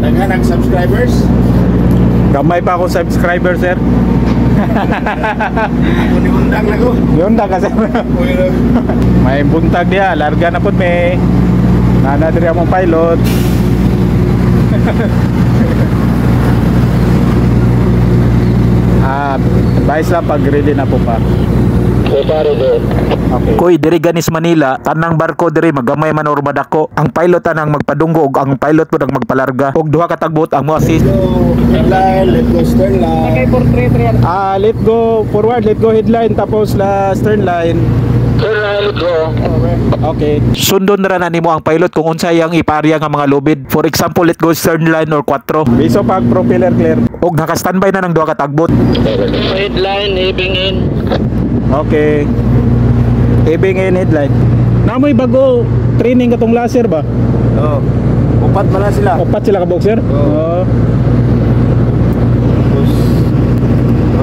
Daghan ang subscribers. Gamay pa ako subscriber, sir. Ako ni undang na ko. Yun na kasi. May buntag dia, larga na po may nanadiri among pilot. Advice lang pag ready na po pa. Okay. Koy diri ganis Manila, tanang barko diri magamay man or madako. Ang pilot anang magpadunggo ug ang pilot po nang magpalarga. Og duha ka tagbot ang mo assist. Headline, let go stern line. Sakay for 3 Let go forward, let go headline tapos la stern line. Okay. Sundon na rin nimo ang pilot kung unsay ang ipaarya nga mga lubid. For example, let go stern line or 4. Biso pag propeller clear. Og naka-standby na ng duha ka tagbot. Headline, ibing in. Okay. Ibing in headline. Namoy bago training katong laser ba? Oo. Upat man na sila. Upat sila ka boxer? Oo. Tapos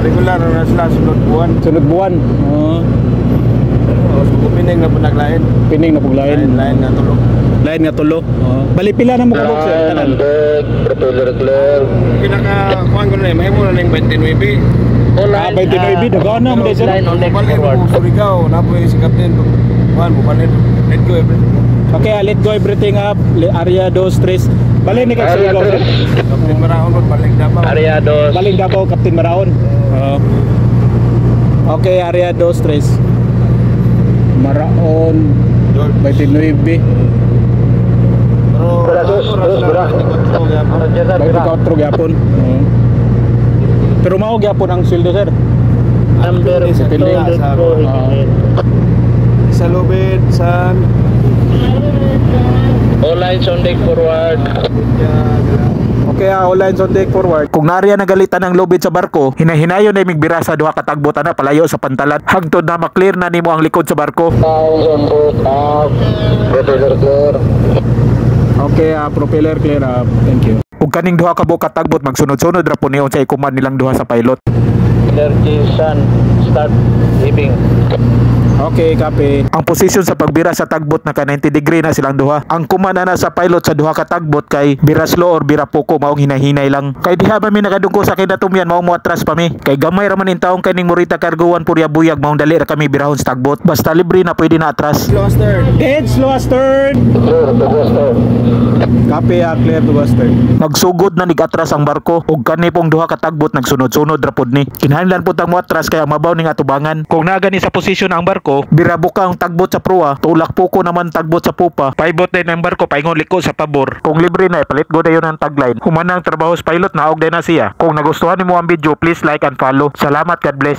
regular na sila sunod buwan. Sunod buwan. Oo. Pining na po naglain. Pining na puglain. Lain nga tulo. Lain nga tulo. Oo. Bali pila na mo ka boxer tanan. Propeller clear. Pinaka kuan ko na mahimo na ning 29. 29 dagan na mo sir. Line on deck Balik forward. mo Surigao na po si Captain. Kuan mo balik. Let go everything. Okay, let go everything up. Area 2 3. Bali ni kay Surigao sir. Captain Maraon mo balik Davao. Area 2. Baling Davao, Captain Maraon. Okay, area 2 3. Maraon 29. Pero 24 gyapon. Pero mao gyapon ang sweldo sir. Number Sa Pilipinas, 204. sa lubid sa All lines on deck forward. Okay, all lines on deck forward. Kung nariya nagalitan ang lubid sa barko, hinahinayon na migbira sa duha ka tagbot ana palayo sa pantalan. Hangtod na maklear na nimo ang likod sa barko. Lines on board up. Propeller clear. Okay, propeller clear up. Thank you. Ug kaning duha ka buka tagbot magsunod-sunod ra po niyon sa ikuman nilang duha sa pilot. Energization. Start ibing. Okay, copy. Ang posisyon sa pagbira sa tagbot naka 90 degree na silang duha. Ang kumana na sa pilot sa duha ka tagbot kay bira slow or bira poko maong hinahinay lang. Kay diha ba mi nakadungko sa kinatumyan maong mo atras pa mi. Kay gamay ra man in taong kaning Morita Carguan purya buyag maong dali ra kami birahon sa tagbot. Basta libre na pwede na atras. slow stern. Dead slow astern. Copy, clear to astern. Nagsugod na nig-atras ang barko ug kani pong duha ka tagbot nagsunod-sunod ra pod ni. Kinahanglan pud ang mo atras kaya mabaw ning atubangan. Kung nagani sa posisyon ang barko, birabo ka ang tagbot sa proa, tulak poko naman tagbot sa pupa, paibot din ang barko paingon liko sa pabor. Kung libre na ipalit go dayon ang tagline. Human ang trabaho sa pilot naog din na siya. Kung nagustuhan nimo ang video, please like and follow. Salamat, God bless.